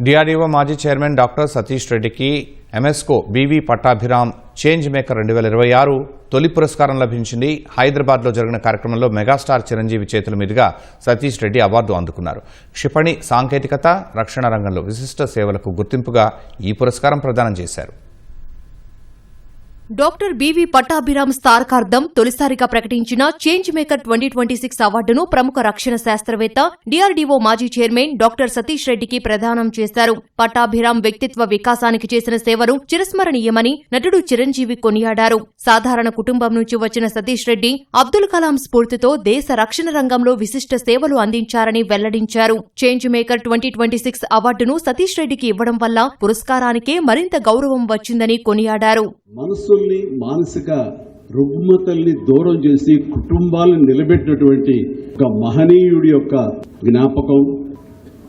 DRDO మాజీ chairman doctor Satish రెడ్డికి ఎంఎస్కో BV Pattabhiram change maker 2026 తొలి పురస్కారం లభించింది. హైదరాబాద్లో జరిగిన కార్యక్రమంలో మెగాస్టార్ చిరంజీవి చేతుల మీదుగా సతీష్ రెడ్డి అవార్డు అందుకున్నారు. క్షిపణి సాంకేతికత, రక్షణ రంగంలో విశిష్ట సేవలకు గుర్తింపుగా ఈ పురస్కారం ప్రదానం చేశారు. డాక్టర్ బీవీ పట్టాభిరామ్ స్మారకార్థం తొలిసారిగా ప్రకటించిన చేంజ్ మేకర్ 2026 అవార్డును ప్రముఖ రక్షణ శాస్త్రవేత్త డిఆర్డీఓ మాజీ చైర్మన్ డాక్టర్ సతీష్ రెడ్డికి ప్రదానం చేశారు. పట్టాభిరామ్ వ్యక్తిత్వ వికాసానికి చేసిన సేవలు చిరస్మరణీయమని నటుడు చిరంజీవి కొనియాడారు. సాధారణ కుటుంబం నుంచి వచ్చిన సతీష్ రెడ్డి అబ్దుల్ కలాం స్ఫూర్తితో దేశ రక్షణ రంగంలో విశిష్ట సేవలు అందించారని వెల్లడించారు. చేంజ్ మేకర్ 2026 అవార్డును సతీష్ రెడ్డికి ఇవ్వడం వల్ల పురస్కారానికే మరింత గౌరవం వచ్చిందని కొనియాడారు. మనసుల్ని, మానసిక రుగ్మతల్ని దూరం చేసి కుటుంబాలను నిలబెట్టినటువంటి ఒక మహనీయుడి యొక్క జ్ఞాపకం,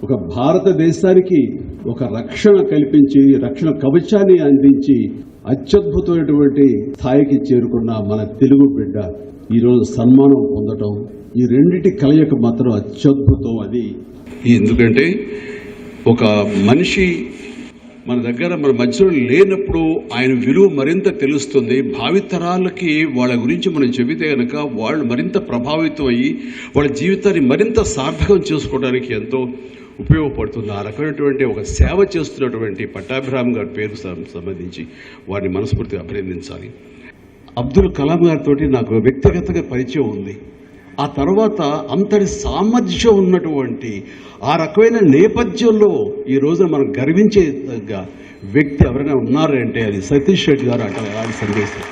ఒక భారతదేశానికి ఒక రక్షణ కల్పించి, రక్షణ కవచాన్ని అందించి అత్యద్భుతమైనటువంటి స్థాయికి చేరుకున్న మన తెలుగు బిడ్డ ఈరోజు సన్మానం పొందడం, ఈ రెండిటి కలయిక మాత్రం అత్యద్భుతం. అది ఎందుకంటే ఒక మనిషి మన దగ్గర మన మధ్యలో లేనప్పుడు ఆయన విలువ మరింత తెలుస్తుంది. భావితరాలకి వాళ్ళ గురించి మనం చెబితే కనుక వాళ్ళు మరింత ప్రభావితం అయ్యి వాళ్ళ జీవితాన్ని మరింత సార్థకం చేసుకోవడానికి ఎంతో ఉపయోగపడుతుంది. ఆ రకమైనటువంటి ఒక సేవ చేస్తున్నటువంటి పట్టాభిరామ్ గారి పేరు సంబంధించి వారిని మనస్ఫూర్తిగా అభినందించాలి. అబ్దుల్ కలాం గారితో నాకు వ్యక్తిగతంగా పరిచయం ఉంది. ఆ తర్వాత అంతటి సామర్థ్యం ఉన్నటువంటి ఆ రకమైన నేపథ్యంలో ఈ రోజున మనం గర్వించే వ్యక్తి ఎవరైనా ఉన్నారంటే అది సతీష్ రెడ్డి గారు అంటే సందేశం.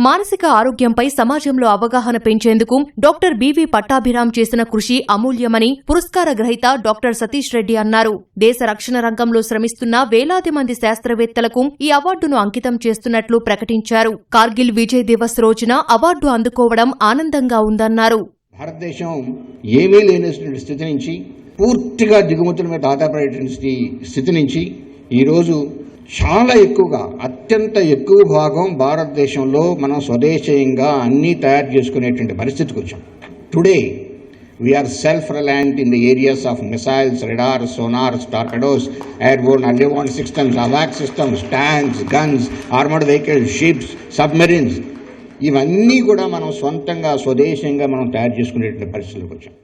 మానసిక ఆరోగ్యంపై సమాజంలో అవగాహన పెంచేందుకు డాక్టర్ బీవీ పట్టాభిరామ్ చేసిన కృషి అమూల్యమని పురస్కార గ్రహీత డాక్టర్ సతీష్ రెడ్డి అన్నారు. దేశ రక్షణ రంగంలో శ్రమిస్తున్న వేలాది మంది శాస్త్రవేత్తలకు ఈ అవార్డును అంకితం చేస్తున్నట్లు ప్రకటించారు. కార్గిల్ విజయ్ దివస్ రోజున అవార్డు అందుకోవడం ఆనందంగా ఉందన్నారు. భారతదేశం ఏమీ లేనటువంటి స్థితి నుంచి పూర్తిగా దిగుమతుల మీద ఆధారపడేటువంటి స్థితి నుంచి ఈరోజు చాలా ఎక్కువగా, అత్యంత ఎక్కువ భాగం భారతదేశంలో మనం స్వదేశీయంగా అన్నీ తయారు చేసుకునేటువంటి పరిస్థితికి వచ్చాం. Today we're self reliant in the areas of missiles, radars, sonars, torpedoes, airborne, underwater systems, AWACS systems, tanks, guns, armored vehicles, ships, submarines. ఇవన్నీ కూడా మనం సొంతంగా స్వదేశంగా మనం తయారు చేసుకునేటువంటి పరిస్థితులకు వచ్చాం.